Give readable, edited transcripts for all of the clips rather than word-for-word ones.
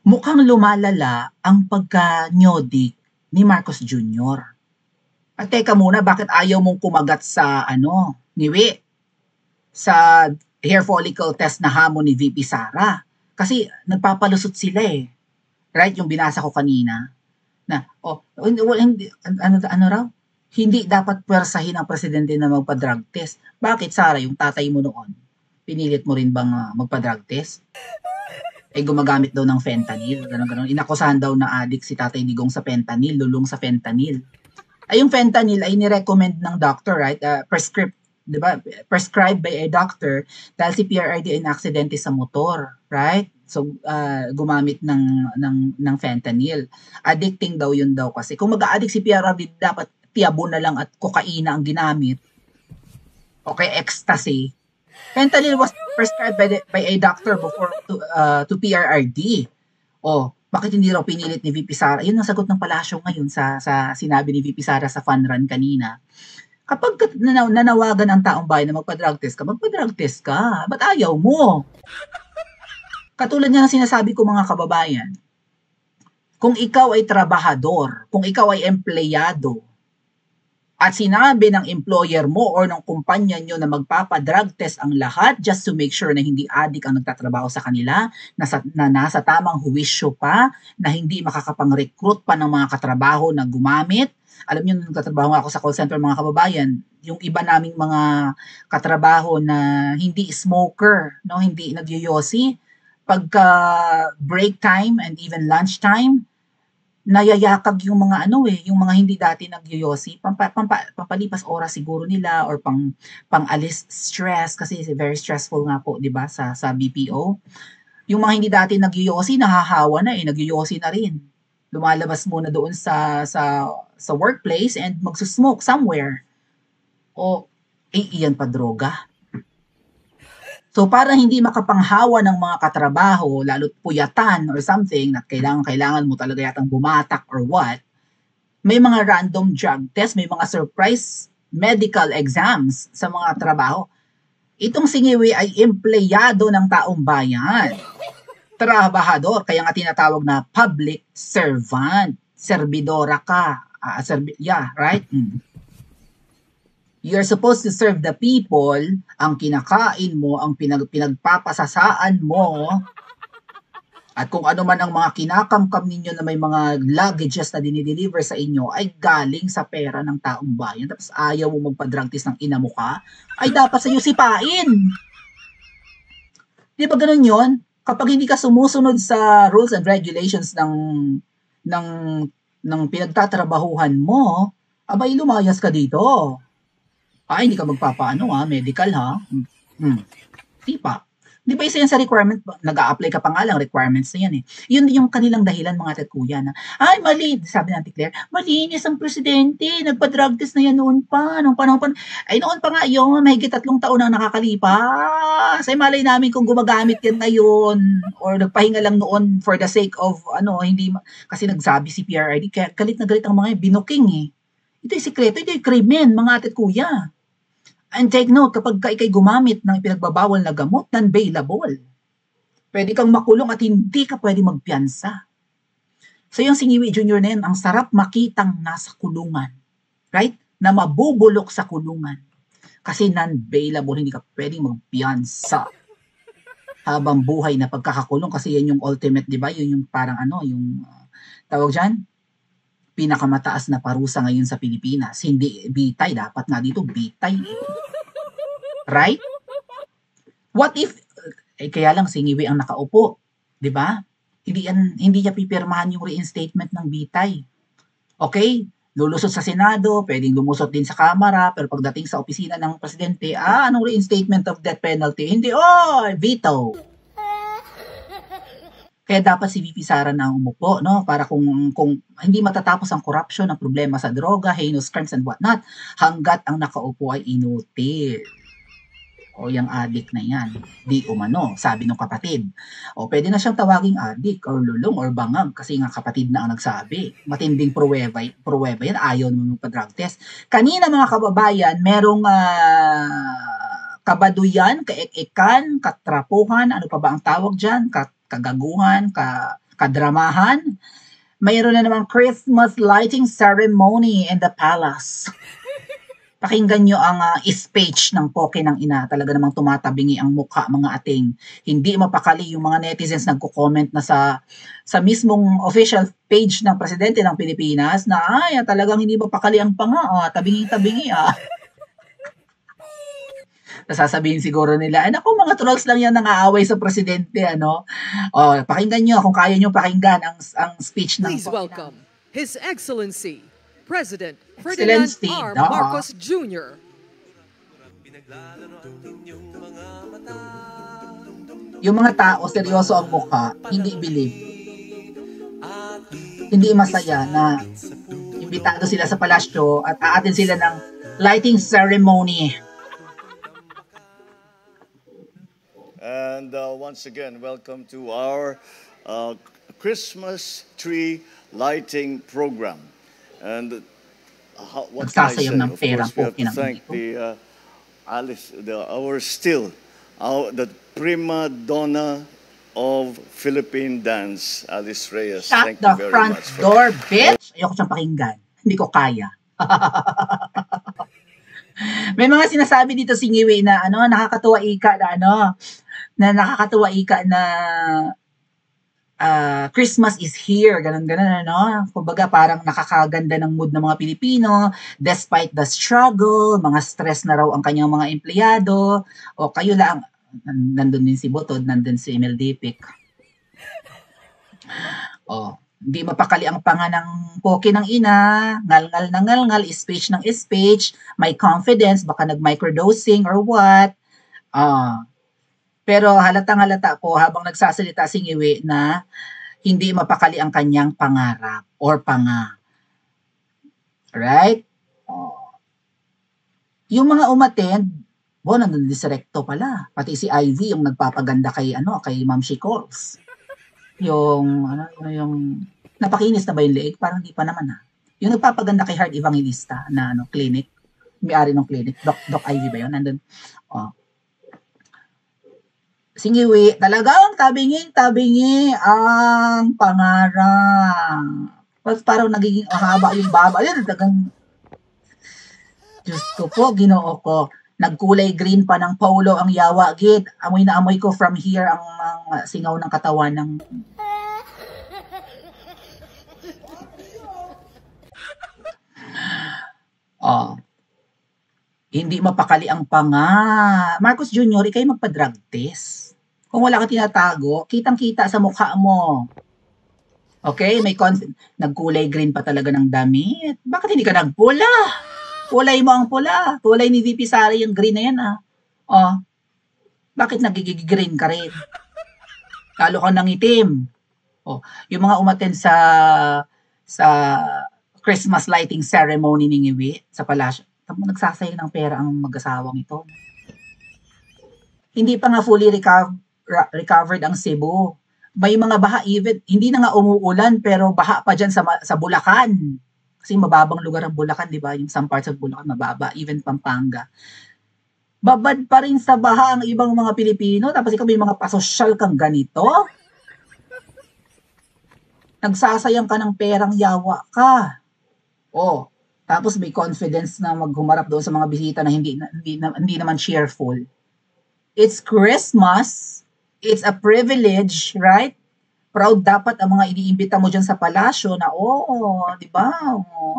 Mukhang lumalala ang pagka-nyodic ni Marcos Jr. At teka muna, bakit ayaw mong kumagat sa niwi, sa hair follicle test na hamon ni VP Sara? Kasi nagpapalusot sila eh. Right? Yung binasa ko kanina. Na, hindi, ano raw? Hindi dapat pwersahin ang presidente na magpa-drug test. Bakit, Sara, yung tatay mo noon? Pinilit mo rin bang magpa-drug test? Gumagamit daw ng fentanyl, gano'n. Inakusahan daw na addict si Tatay Digong sa fentanyl, lulong sa fentanyl. Yung fentanyl ay ni-recommend ng doctor, right? Di ba? Prescribed by a doctor dahil si PRRD ay na-aksidente sa motor, right? So, gumamit ng fentanyl. Addicting daw yun daw kasi. Kung mag-a-addict si PRRD, dapat tiabo na lang at kokaina ang ginamit. Okay, ecstasy. Fentanyl was prescribed by a doctor before to PRRD. Bakit hindi raw pinilit ni VP Sara? Yun ang sagot ng palasyo ngayon sa sinabi ni VP Sara sa fun run kanina. Kapag nanawagan ang taong bayan na magpa-drug test ka, magpa-drug test ka. Ba't ayaw mo? Katulad nga ng sinasabi ko mga kababayan, kung ikaw ay trabahador, kung ikaw ay empleyado, at sinabi ng employer mo or ng kumpanya nyo na magpapa-drug test ang lahat just to make sure na hindi addict ang nagtatrabaho sa kanila, na nasa tamang huwisyo pa, na hindi makakapang-recruit pa ng mga katrabaho na gumamit. Alam nyo, nagtatrabaho nga ako sa call center mga kababayan, yung iba naming mga katrabaho na hindi smoker, no, hindi nagyoyosi, pagka break time and even lunch time, nayayakag yung mga yung mga hindi dati nagyoyosi, pampalipas oras siguro nila or pang-alis stress kasi very stressful nga po, 'di ba, sa BPO. Yung mga hindi dati nagyoyosi nahahawa na nagyoyosi na rin. Lumalabas muna doon sa workplace and magsusmoke somewhere. Iyan pa droga. So para hindi makapanghawa ng mga katrabaho, lalo't puyatan or something, na kailangan mo talaga yatang bumatak or what, may mga random drug test, may mga surprise medical exams sa mga trabaho. Itong singiwi ay empleyado ng taong bayan. Trabahador, kaya nga tinatawag na public servant. Servidora ka. Right? You're supposed to serve the people, ang kinakain mo, ang pinagpapasasaan mo, at kung ano man ang mga kinakamkam ninyo na may mga luggages na dinideliver sa inyo ay galing sa pera ng taong bayan. Tapos ayaw mo magpa-drug test ng ina mo ka, ay dapat sa'yo sipain. Di ba ganun yun? Kapag hindi ka sumusunod sa rules and regulations ng pinagtatrabahuhan mo, abay lumayas ka dito. Hindi ka magpapaano medical Di pa. Di ba isa yan sa requirement? Nag-a-apply ka pa nga lang, requirements na yan eh. Yun yung kanilang dahilan mga tatkuya na, mali, sabi natin Claire, malinis ang presidente, nagpa-drug test na yan noon pa, nung panahon pa, noon pa nga yun, mahigit 3 taon na nakakalipas. Malay namin kung gumagamit yan ngayon, or nagpahinga lang noon for the sake of, hindi, kasi nagsabi si PRRD, kaya galit na galit ang mga binuking eh. Ito yung sikreto, ito yung krimen, mga tatkuya. And take note, kapag ikay gumamit ng ipinagbabawal na gamot, non-bailable. Pwede kang makulong at hindi ka pwede magpiyansa. So yung Singiwi Jr. na yan, ang sarap makitang nasa kulungan. Right? Na mabubulok sa kulungan. Kasi non-bailable, hindi ka pwedeng magpiyansa. Habang buhay na pagkakakulong, kasi yan yung ultimate, di ba? Yun yung parang yung tawag dyan? Pinakamataas na parusa ngayon sa Pilipinas. Hindi bitay, dapat nga dito bitay. Right? What if kaya lang Singiwi ang nakaupo, 'di ba? Hindi niya pipirmahan yung reinstatement ng bitay. Okay? Lulusot sa Senado, pwedeng lumusot din sa Kamara, pero pagdating sa opisina ng presidente, anong reinstatement of death penalty? Hindi, veto. Kaya dapat si VP Sara na umupo, no? Para kung hindi matatapos ang corruption, ang problema sa droga, heinous crimes and whatnot, hanggat ang nakaupo ay inutil. Yung addict na yan, di umano, sabi ng kapatid. Pwede na siyang tawaging addict or lulong or bangag kasi nga kapatid na ang nagsabi. Matinding pruweba yan, ayaw naman magpa-drug test. Kanina mga kababayan, merong kabaduyan, kaek-ekan, katrapuhan, ano pa ba ang tawag dyan? Kagaguhan, kadramahan, mayroon na namang Christmas lighting ceremony in the palace. Pakinggan nyo ang speech ng Poke ng Ina. Talaga namang tumatabingi ang mukha, mga ating. Hindi mapakali yung mga netizens nagko-comment na sa mismong official page ng Presidente ng Pilipinas na ay, talagang hindi mapakali ang panga. Tabingi-tabingi. Nasasabihin siguro nila, naku, mga trolls lang yan nang aaway sa Presidente. Pakinggan nyo, kung kaya nyo pakinggan ang speech ng Please welcome His Excellency President Excellency, Ferdinand R. Marcos Jr. Yung mga tao, seryoso ang mukha, hindi believe. Hindi masaya na imbitado sila sa palasyo at aatin sila ng lighting ceremony. And once again, welcome to our Christmas tree lighting program. And what can I say? Nagsasayang ng Of pera course, we po have to thank the the prima donna of Philippine dance, Alice Reyes. Shut Thank the you very front much. door, bitch! Ayoko siyang pakinggan. Hindi ko kaya. May mga sinasabi dito si Ngiwi na nakakatuwa ika na Christmas is here, ganun, Kumbaga parang nakakaganda ng mood ng mga Pilipino despite the struggle, mga stress na raw ang kanyang mga empleyado, o kayo lang, nandun din si Botod, nandun si Emil Dipik. Hindi mapakali ang panga ng Poke ng Ina, ngal-ngal na ngal-ngal, speech ng speech, may confidence, baka nag-microdosing or what. Pero halatang-halata po habang nagsasalita si Ngiwi na hindi mapakali ang kanyang pangarap or panga. Right? Yung mga umattend, nandun din si Recto pala. Pati si Ivy yung nagpapaganda kay Ma'am Shikols. Yung napakinis na ba yung leeg? Parang di pa naman Yung nagpapaganda kay Heart Evangelista na clinic, may-ari ng clinic, Doc Ivy ba yun? Nandun. Si Ngiwi, talagang tabingi ang pangarap. Parang nagiging haba yung baba. Ayun, talagang, Diyos ko po, Ginoo ko. Nagkulay green pa ng polo ang yawa, gid. Amoy na amoy ko from here ang singaw ng katawan ng... Hindi mapakali ang panga. Marcos Jr., ikay magpa-drug test. Kung wala kang tinatago, kitang-kita sa mukha mo. Okay? Nagkulay green pa talaga ng damit. Bakit hindi ka nagpula? Kulay mo ang pula. Kulay ni VP Sara yung green na yan Bakit nagigig-green ka rin? Lalo ka ng itim. Yung mga umattend sa Christmas lighting ceremony ni Ngiwi sa palasyo, nagsasayang ng pera ang mag-asawang ito. Hindi pa nga fully recovered ang Cebu. May mga baha even, hindi na nga umuulan pero baha pa dyan sa Bulacan. Kasi mababang lugar ang Bulacan, di ba? Yung some parts of Bulacan mababa, even Pampanga. Babad pa rin sa baha ang ibang mga Pilipino, tapos ikaw may mga pasosyal kang ganito. Nagsasayang ka ng perang yawa ka. Tapos may confidence na maghumarap doon sa mga bisita na hindi naman cheerful. It's Christmas. It's a privilege, right? Proud dapat ang mga iniimbita mo dyan sa palasyo na, di ba?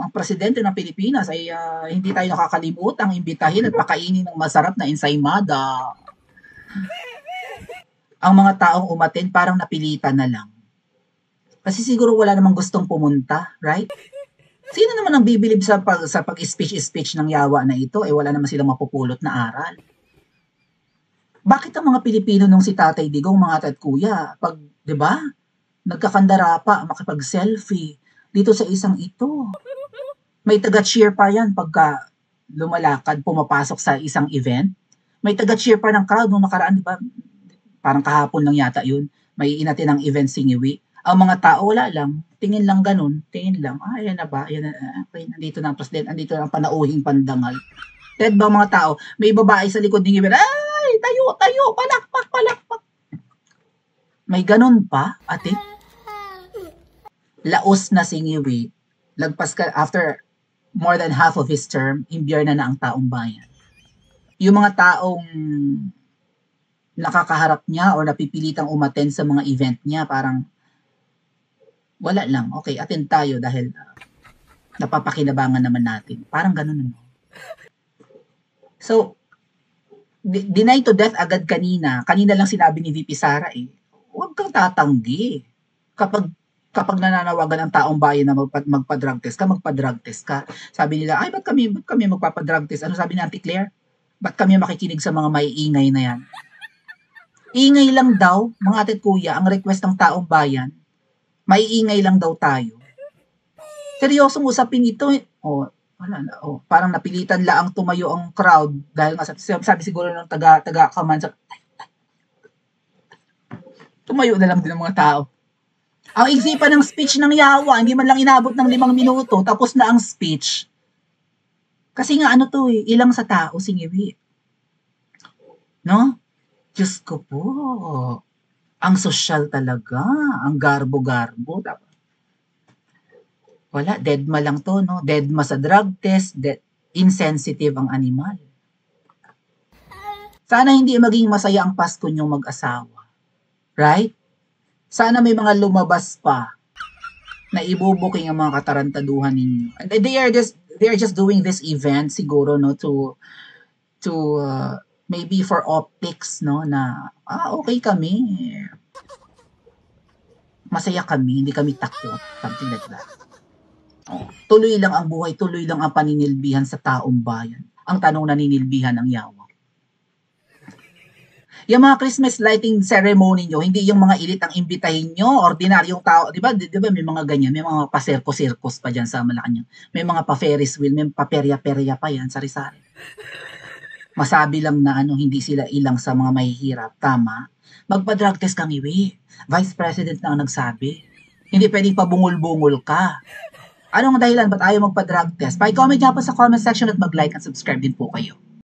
Ang presidente ng Pilipinas ay hindi tayo nakakalimutang imbitahin at pakainin ng masarap na ensaymada. Ang mga taong umattend parang napilitan na lang. Kasi siguro wala namang gustong pumunta, right? Sino naman ang bibilib sa pag-speech ng yawa na ito? Wala naman silang mapupulot na aral. Bakit ang mga Pilipino nung si Tatay Digong, mga tat kuya, di ba? Nagkakandara pa, makipag-selfie dito sa isang ito. May taga-cheer pa yan pagka lumalakad, pumapasok sa isang event. May taga-cheer pa ng crowd nung nakaraan, di ba? Parang kahapon lang yata yun. May inatin ng event si Ngiwi. Ang mga tao, wala lang. Tingin lang ganun. Tingin lang. Ayan na ba? Ayan na, okay, nandito na ang president. Nandito na ang panauhing pandangal. Ted ba mga tao? May babae sa likod ni Ngiwi. Ay! Tayo! Palakpak! May ganun pa, ate? laos na si Ngiwi, lagpas ka after more than half of his term, imbyer na ang taong bayan. Yung mga taong nakakaharap niya or napipilitang umattend sa mga event niya, parang wala lang, okay, attend tayo dahil napapakinabangan naman natin. Parang ganun, ano. So, deny to death agad kanina. Kanina lang sinabi ni VP Sara huwag kang tatanggi. Kapag nananawagan ang taong bayan na magpa-drug test ka, magpa-drug test ka. Sabi nila, ay, ba't kami magpapa-drug test? Ano sabi ni Auntie Claire? Ba't kami makikinig sa mga maiingay na yan? Ingay lang daw, mga ate at kuya, ang request ng taong bayan. Maiingay lang daw tayo. Seryosong usapin ito. Wala na. Parang napilitan lang tumayo ang crowd dahil nga sabi siguro ng taga-command sa tumayo na lang din ang mga tao. Ang isipan ng speech ng yawa, hindi man lang inabot ng 5 minuto, tapos na ang speech. Kasi nga ano to ilang sa tao, Ngiwi. No? Diyos ko po. Ang sosyal talaga. Ang garbo-garbo. Wala, deadma lang to, no? Deadma sa drug test, insensitive ang animal. Sana hindi maging masaya ang Pasko niyong mag-asawa. Right? Sana may mga lumabas pa na ibubuking ang mga katarantaduhan ninyo. And they are just doing this event siguro, no, to maybe for optics, no, na okay kami. Masaya kami, hindi kami takot, something like that. Tuloy lang ang buhay, tuloy lang ang paninilbihan sa taong bayan. Ang tanong, naninilbihan ang yawa. Yung mga Christmas lighting ceremony nyo, hindi yung mga elite ang imbitahin nyo, ordinaryong tao, di ba may mga ganyan, may mga pa-circus pa dyan sa Malacanang. May mga pa-Ferris wheel, may pa-perya-perya pa yan, sari-sari. Masabi lang na hindi sila ilang sa mga mahihirap, tama. Magpa-drug test kang Ngiwi. Vice President na ang nagsabi. Hindi pwedeng pabungol-bungol ka. Anong dahilan ba't ayaw magpa-drug test? Pa-comment niya po sa comment section at mag-like at subscribe din po kayo.